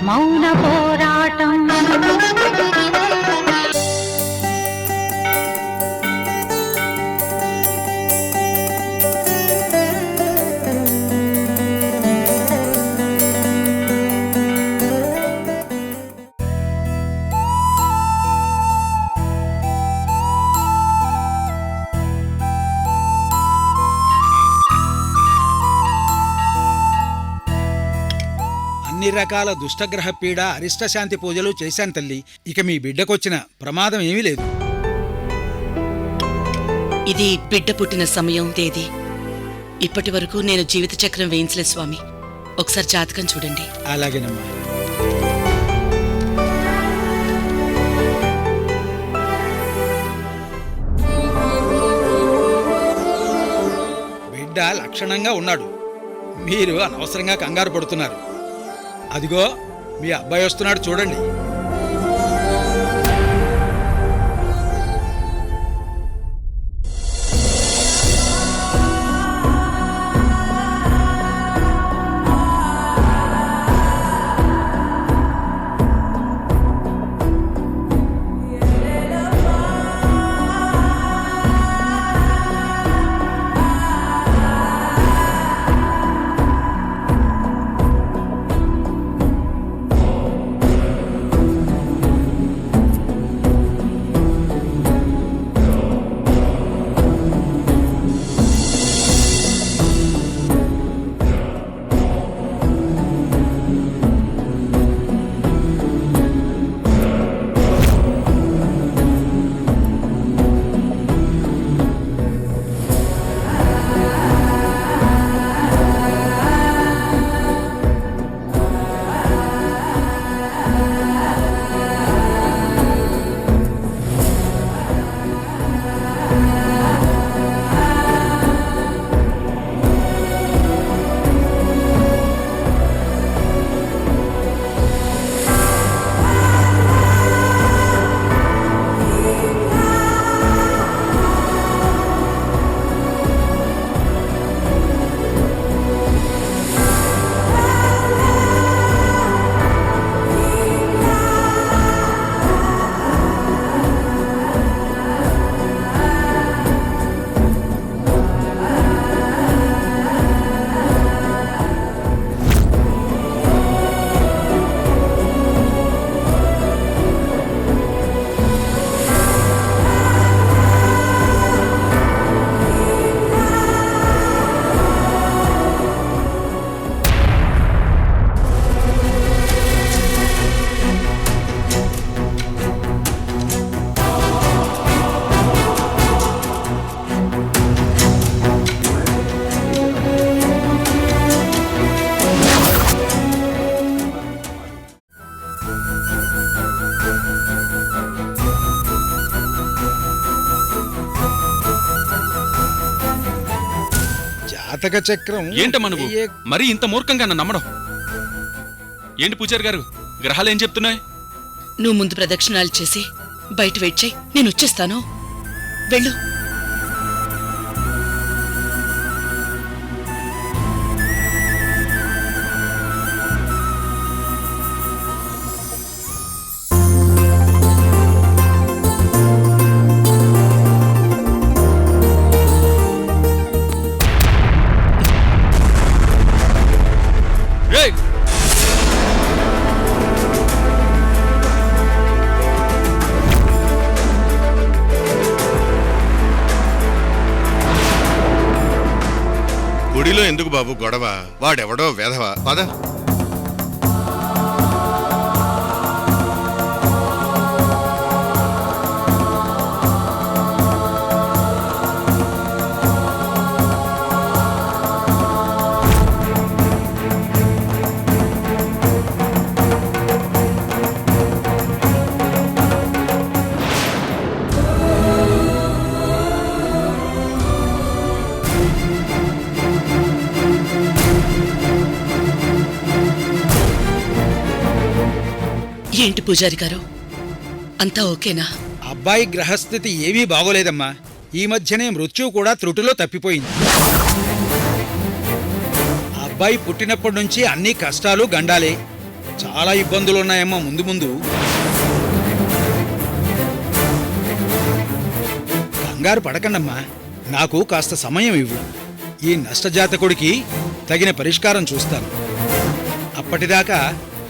మౌన పోరాటం. అన్ని రకాల దుష్టగ్రహ పీడ అరిష్టశాంతి పూజలు చేశాను తల్లి. ఇక మీ బిడ్డకొచ్చిన ప్రమాదం ఏమీ లేదు. ఇది బిడ్డ పుట్టిన సమయం తేదీ ఇప్పటి వరకు నేను జీవిత చక్రం వేయించలే స్వామి. ఒకసారి జాతకం చూడండి. అలాగేనమ్మా. బిడ్డ లక్షణంగా ఉన్నాడు. మీరు అనవసరంగా కంగారు పడుతున్నారు. అదిగో మీ అబ్బాయి వస్తున్నాడు చూడండి. జాతక చక్రం ఏంటమ్మా నువ్వు మరి ఇంత మూర్ఖంగా నన్ను నమ్మడం ఏంటి? పూజారి గారు గ్రహాలు ఏం చెప్తున్నాయి? నువ్వు ముందు ప్రదక్షిణాలు చేసి బయట వెయిట్ చేయి, నేను వచ్చేస్తాను. వెళ్ళు. గుడిలో ఎందుకు బాబు గొడవ? వాడెవడో వేధవా. పద. ఏంటి పూజారి గారు, అంతా ఓకేనా? అబ్బాయి గ్రహస్థితి ఏమీ బాగోలేదమ్మా. ఈ మధ్యనే మృత్యువు కూడా త్రుటిలో తప్పిపోయింది. అబ్బాయి పుట్టినప్పటి నుంచి అన్ని కష్టాలు గండాలే. చాలా ఇబ్బందులున్నాయమ్మా ముందు ముందు. కంగారు పడకండమ్మా, నాకు కాస్త సమయం ఇవ్వు. ఈ నష్టజాతకుడికి తగిన పరిష్కారం చూస్తాను. అప్పటిదాకా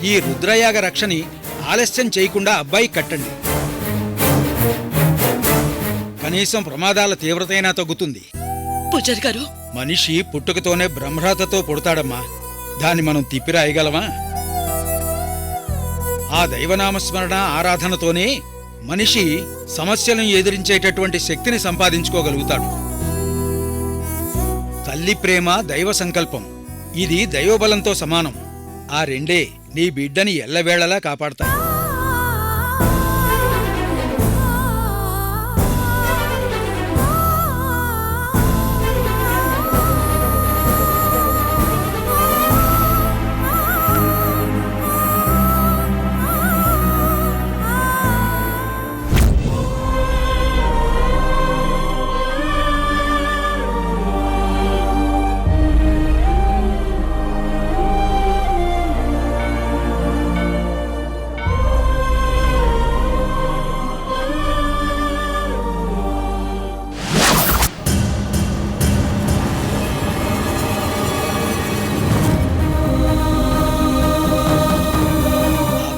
ఈ రుద్రయాగ రక్షని ఆలస్యం చేయకుండా అబ్బాయి కట్టండి. కనీసం ప్రమాదాల తీవ్రతైనా తగ్గుతుంది. పూజారి గారు, మనిషి పుట్టుకతోనే బ్రహ్మరాతతో పుడతాడమ్మా, దాన్ని మనం తిప్పిరాయగలమా? ఆ దైవనామస్మరణ ఆరాధనతోనే మనిషి సమస్యలను ఎదిరించేటటువంటి శక్తిని సంపాదించుకోగలుగుతాడు. తల్లి ప్రేమ దైవ సంకల్పం, ఇది దైవబలంతో సమానం. ఆ రెండే నీ బిడ్డని ఎల్లవేళలా కాపాడతాయి.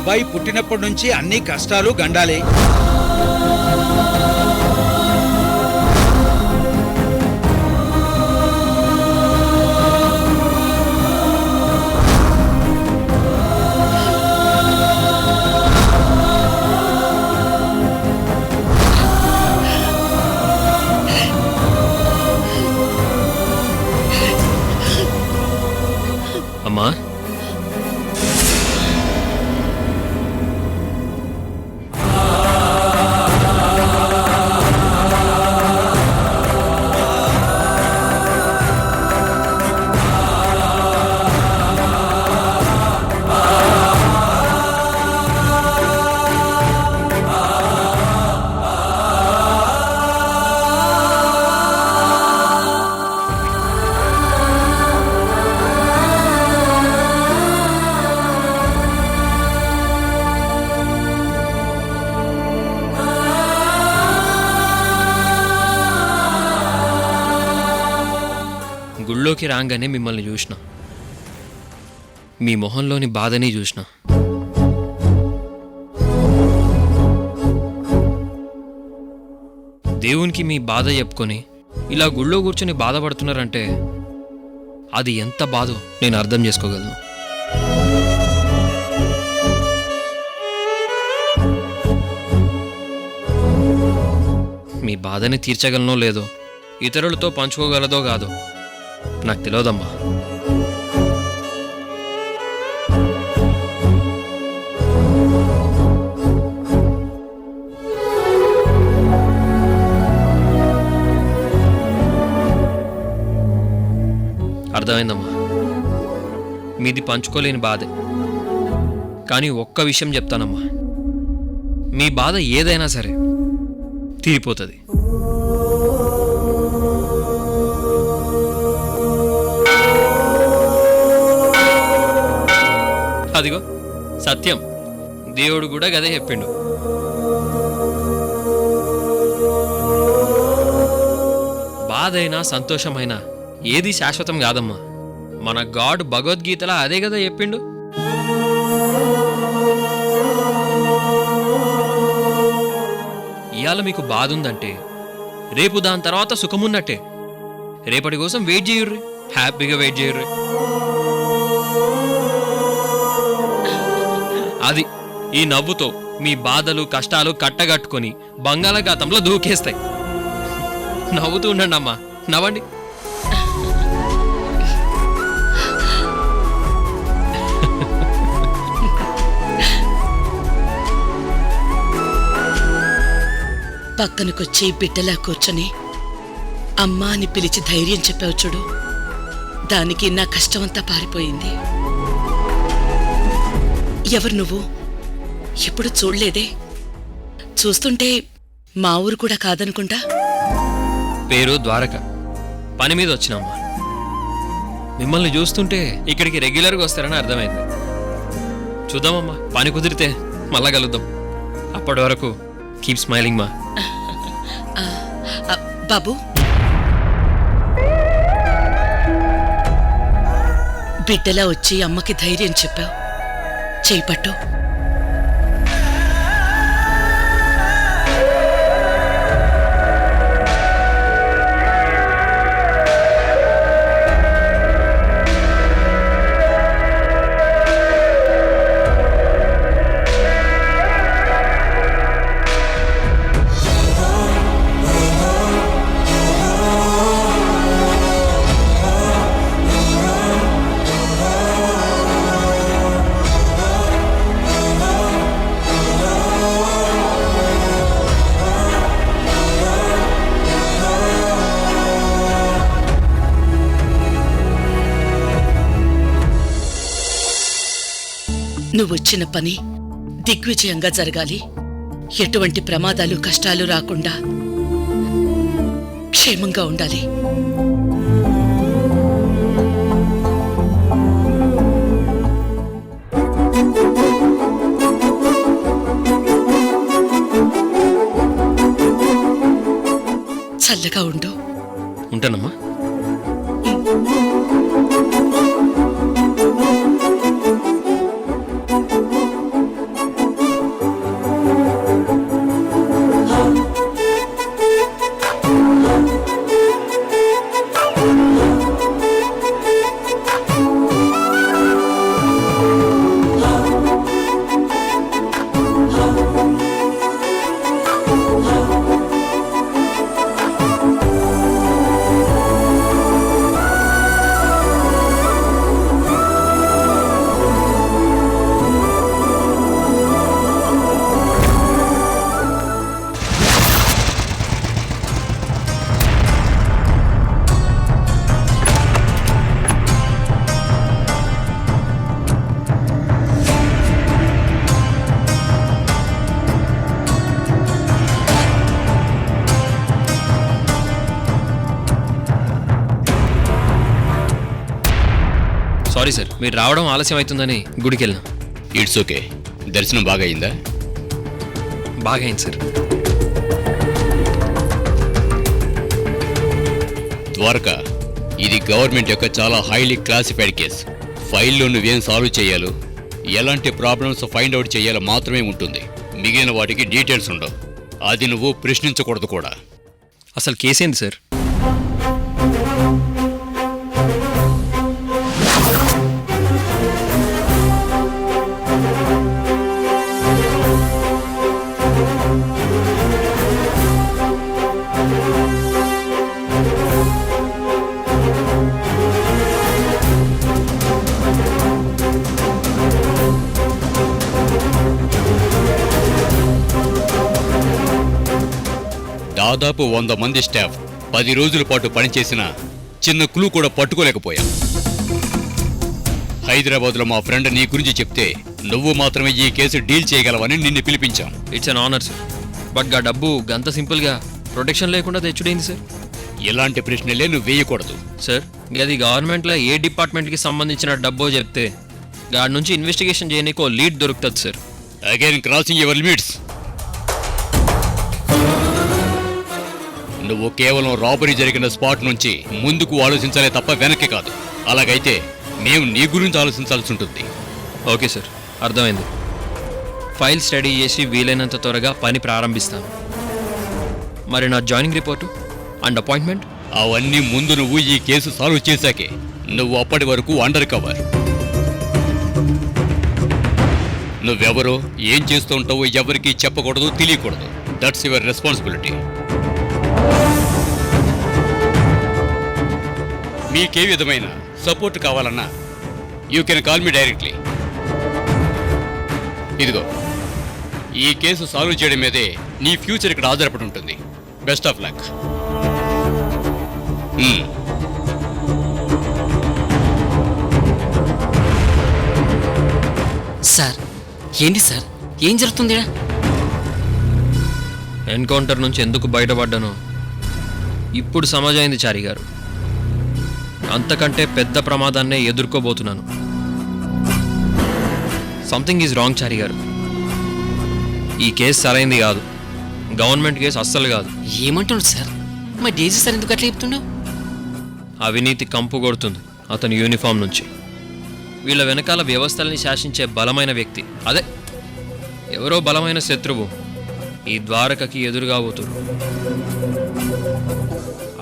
అబ్బాయి పుట్టినప్పటి నుంచి అన్ని కష్టాలు గండాలే. అమ్మా, గుళ్ళోకి రాగానే మిమ్మల్ని చూసిన, మీ మొహంలోని బాధని చూసిన. దేవునికి మీ బాధ చెప్పుకొని ఇలా గుళ్ళో కూర్చొని బాధపడుతున్నారంటే అది ఎంత బాధో నేను అర్థం చేసుకోగలను. మీ బాధని తీర్చగలనో లేదో, ఇతరులతో పంచుకోగలదో కాదో నాకు తెలియదమ్మా. అర్థమైందమ్మా, మీది పంచుకోలేని బాధే. కానీ ఒక్క విషయం చెప్తానమ్మా, మీ బాధ ఏదైనా సరే తీరిపోతుంది. అదిగో సత్యం, దేవుడు కూడా గదే చెప్పిండు. బాధైనా సంతోషమైనా ఏది శాశ్వతం కాదమ్మా. మన గాడ్ భగవద్గీతలో అదే కదా చెప్పిండు. ఇవాళ మీకు బాధ ఉందంటే రేపు దాని తర్వాత సుఖమున్నట్టే. రేపటి కోసం వెయిట్ చేయుర్రి, హ్యాపీగా వెయిట్ చేయుర్రి. అది ఈ నవ్వుతో మీ బాధలు కష్టాలు కట్టగట్టుకొని బంగాళాఖాతంలో దూకేస్తాయి. నవ్వుతూ ఉండండి అమ్మా, నవ్వండి. పక్కనకొచ్చి బిడ్డలా కూర్చొని అమ్మా అని పిలిచి ధైర్యం చెప్పావు చూడు, దానికి నా కష్టమంతా పారిపోయింది. ఎవరు నువ్వు? ఎప్పుడు చూడలేదే. చూస్తుంటే మా ఊరు కూడా కాదనుకుంటా. పేరు ద్వారక, పని మీద వచ్చినమ్మా. మిమ్మల్ని చూస్తుంటే ఇక్కడికి రెగ్యులర్గా వస్తారని అర్థమైంది. చూద్దామమ్మా, పని కుదిరితే మళ్ళా కలుద్దాం. అప్పటి వరకు కీప్ స్మైలింగ్ మా. బాబు, బిడ్డలా వచ్చి అమ్మకి ధైర్యం చెప్పావు. చేపట్టు. నువ్వొచ్చిన పని దిగ్విజయంగా జరగాలి. ఎటువంటి ప్రమాదాలు కష్టాలు రాకుండా క్షేమంగా ఉండాలి. చల్లగా ఉండు. ఉంటానమ్మా. సారీ సార్, మీరు రావడం ఆలస్యం అవుతుందని గుడికి వెళ్ళినా. It's okay. దర్శనం బాగా అయిందా? బాగా అయింది సార్. ద్వారకా, ఇది గవర్నమెంట్ యొక్క చాలా హైలీ క్లాసిఫైడ్ కేసు. ఫైల్లో నువ్వేం సాల్వ్ చేయాలో, ఎలాంటి ప్రాబ్లమ్స్ ఫైండ్ అవుట్ చేయాలో మాత్రమే ఉంటుంది. మిగిలిన వాటికి డీటెయిల్స్ ఉండవు. అది నువ్వు ప్రశ్నించకూడదు కూడా. అసలు కేసేంది సార్? దాదాపు 100 మంది స్టాఫ్ 10 రోజుల పాటు పనిచేసిన చిన్న క్లూ కూడా పట్టుకోలేకపోయాం. హైదరాబాద్లో మా ఫ్రెండ్ నీ గురించి చెప్తే నువ్వు మాత్రమే ఈ కేసు డీల్ చేయగలవని నిన్ను పిలిపించాం. It's an honour sir. But గా డబ్బు గంత సింపుల్గా ప్రొటెక్షన్ లేకుండా తెచ్చుడైంది సార్. ఇలాంటి ప్రశ్నలే నువ్వు వేయకూడదు సార్. అది గవర్నమెంట్లో ఏ డిపార్ట్మెంట్కి సంబంధించిన డబ్బో చెప్తే గాడి నుంచి ఇన్వెస్టిగేషన్ చేయనీకో లీడ్ దొరుకుతుంది sir. Again crossing your limits. నువ్వు కేవలం రాబరీ జరిగిన స్పాట్ నుంచి ముందుకు ఆలోచించాలే తప్ప వెనక్కి కాదు. అలాగైతే మేము నీ గురించి ఆలోచించాల్సి ఉంటుంది. ఓకే సార్, అర్థమైంది. ఫైల్ స్టడీ చేసి వీలైనంత త్వరగా పని ప్రారంభిస్తాను. మరి నా జాయినింగ్ రిపోర్టు అండ్ అపాయింట్మెంట్ అవన్నీ ముందు నువ్వు ఈ కేసు సాల్వ్ చేశాకే. నువ్వు అప్పటి వరకు అండర్ కవర్. నువ్వెవరో, ఏం చేస్తూ ఉంటావో ఎవరికీ చెప్పకూడదు, తెలియకూడదు. That's your responsibility. మీకే విధమైన సపోర్ట్ కావాలన్నా you can call me directly. ఇదిగో, ఈ కేసు సాల్వ్ చేయడం మీదే నీ ఫ్యూచర్ ఇక్కడ ఆధారపడి ఉంటుంది. Best of luck. సార్, ఏంటి సార్, ఏం జరుగుతుంది? ఎన్కౌంటర్ నుంచి ఎందుకు బయటపడ్డానో ఇప్పుడు సమాజమైంది చారి గారు. అంతకంటే పెద్ద ప్రమాదాన్నే ఎదుర్కోబోతున్నాను. సంథింగ్ ఈజ్ రాంగ్ చారి గారు. ఈ కేసు సరైంది కాదు. గవర్నమెంట్ కేసు అస్సలు కాదు. ఏమంటున్నాడు సార్? మరి డేజీ సార్ ఎందుకు అట్లా చెప్తున్నావు? అవినీతి కంపు కొడుతుంది అతని యూనిఫామ్ నుంచి. వీళ్ళ వెనకాల వ్యవస్థల్ని శాసించే బలమైన వ్యక్తి అదే ఎవరో బలమైన శత్రువు ఈ ద్వారకకి ఎదురుగా పోతురు.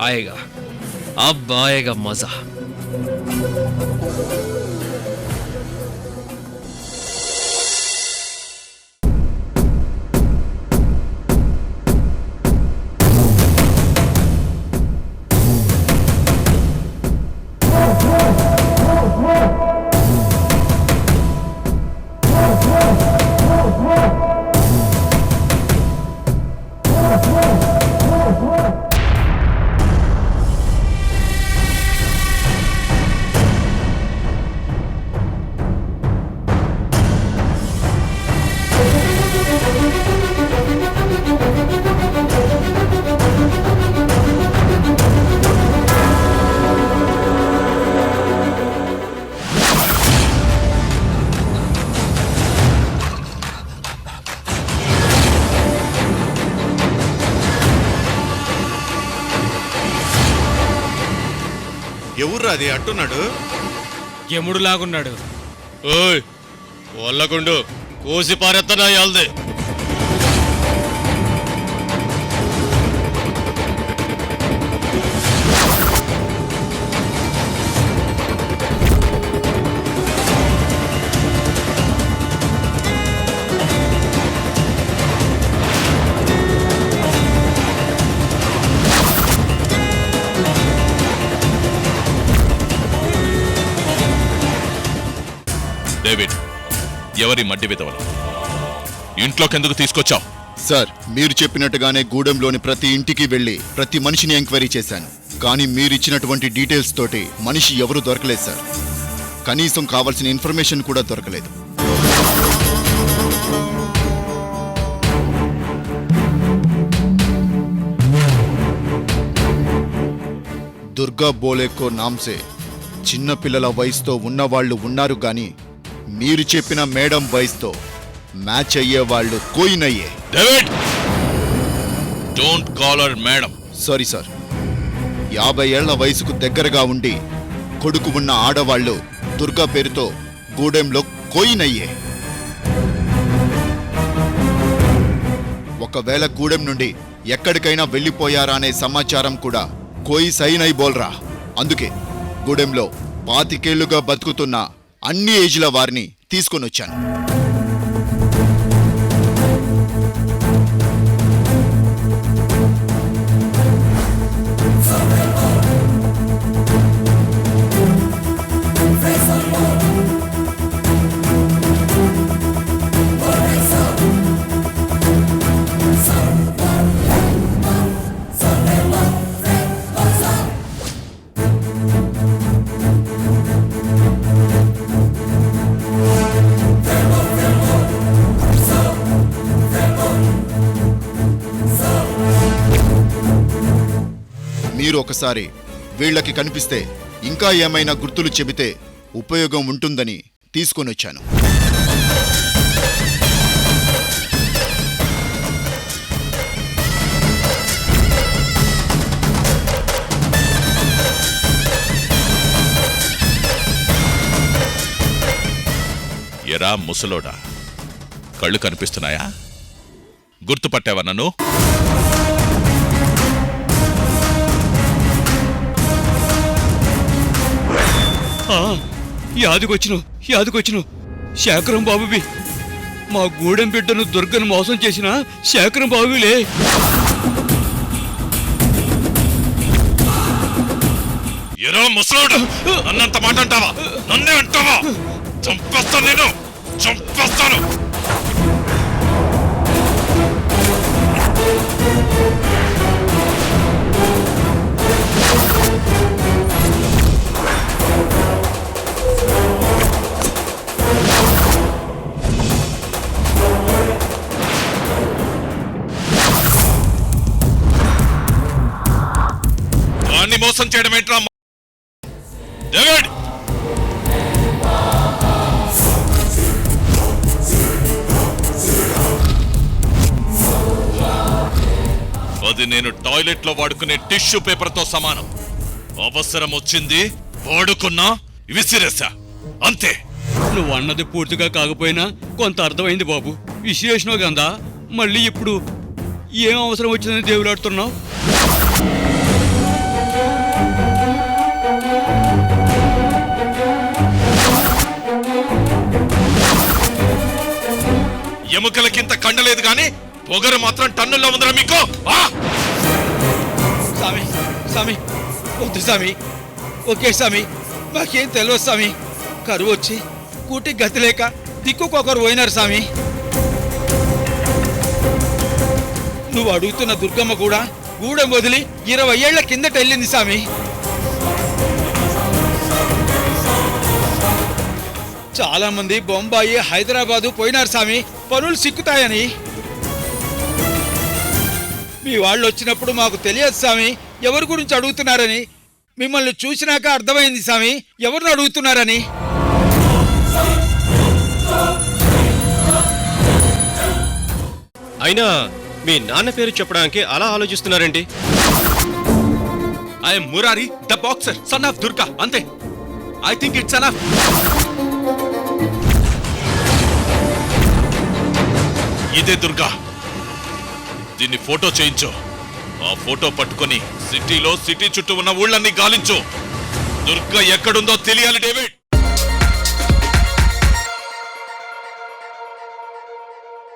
ఆయేగా అబ్బాయేగా మజా. ఎవర్రా అది అట్టున్నాడు? యముడు లాగున్నాడు. ఓయ్ ఒల్లకుండు కోసి పారెత్తనా యాల్దే. డేవిడ్, ఎవరి మడ్డి విధవలు ఇంట్లోకెందుకు తీసుకొచ్చావు? సార్, మీరు చెప్పినట్టుగానే గూడెంలోని ప్రతి ఇంటికి వెళ్లి ప్రతి మనిషిని ఎంక్వైరీ చేశాను. కానీ మీరిచ్చినటువంటి డీటెయిల్స్ తోటి మనిషి ఎవరు దొరకలేదు సార్. కనీసం కావాల్సిన ఇన్ఫర్మేషన్ కూడా దొరకలేదు. దుర్గా బోలేకో నామ్సే చిన్న పిల్లల వయసుతో ఉన్నవాళ్లు ఉన్నారు గాని మీరు చెప్పిన మేడం వయసుతో మ్యాచ్ అయ్యేవాళ్లు కోయినయ్యే. David, don't call her madam. Sorry sir, 50 ఏళ్ల వయసుకు దగ్గరగా ఉండి కొడుకు ఉన్న ఆడవాళ్లు దుర్గా పేరుతో గూడెంలో కోయినయ్యే. ఒకవేళ గూడెం నుండి ఎక్కడికైనా వెళ్లిపోయారా అనే సమాచారం కూడా కోయి సైనై బోల్రా. అందుకే గూడెంలో 25 ఏళ్లుగా బతుకుతున్న అన్ని ఏజ్ల వారిని తీసుకొని వచ్చాను. మీరు ఒకసారి వీళ్ళకి కనిపిస్తే ఇంకా ఏమైనా గుర్తులు చెబితే ఉపయోగం ఉంటుందని తీసుకొనొచ్చాను. ఎరా ముసలోడా, కళ్ళు కనిపిస్తున్నాయా? గుర్తుపట్టావా నన్ను? యాదుకొచ్చిన శేఖరం బాబువి. మా గూడెం బిడ్డను దుర్గను మోసం చేసిన శేఖరం బాబులే. ఎరా ముసలోడా, అన్నంత మాట అంటావా? నన్నే అంటావా? చంపేస్తాను, నేను చంపేస్తాను. వాణ్ణి మోసం చేయడం ఏంట్రా డేవిడ్? నేను టాయిలెట్లో వాడుకునే టిష్యూ పేపర్తో సమానం. అవసరం వచ్చింది వాడుకున్నా విసిరేసా, అంతే. నువ్వు అన్నది పూర్తిగా కాకపోయినా కొంత అర్థమైంది బాబు. విశ్లేషణ గందా మళ్ళీ ఇప్పుడు ఏం అవసరం వచ్చిందని దేవులాడుతున్నావు? ఎముకలకింత కండలేదు గాని పొగరు మాత్రం టన్నుల్లో ఉందిరా మీకు. స్వామి స్వామి వద్దు స్వామి, ఓకే స్వామి, మాకేం తెలియదు స్వామి. కరువు వచ్చి కూటి గతి లేక దిక్కుకొకరు పోయినారు స్వామి. నువ్వు అడుగుతున్న దుర్గమ్మ కూడా గూడెం వదిలి 20 ఏళ్ల కిందట వెళ్ళింది స్వామి. చాలా మంది బొంబాయి, హైదరాబాదు పోయినారు స్వామి పనులు సిక్కుతాయని. మీ వాళ్ళు వచ్చినప్పుడు మాకు తెలియదు స్వామి ఎవరి గురించి అడుగుతున్నారని. మిమ్మల్ని చూసినాక అర్థమైంది స్వామి ఎవరిని అడుగుతున్నారని. అయినా మీ నాన్న పేరు చెప్పడానికి అలా ఆలోచిస్తున్నారండి? I'm Murari the boxer, son of Durga, అంతే. I think it's enough. ఇదే దుర్గా, దీన్ని ఫోటో చేయించు. ఆ ఫోటో పట్టుకొని సిటీ చుట్టూ ఉన్న ఊళ్ళన్నీ గాలించు. దుర్గా ఎక్కడుందో తెలియాలి డేవిడ్.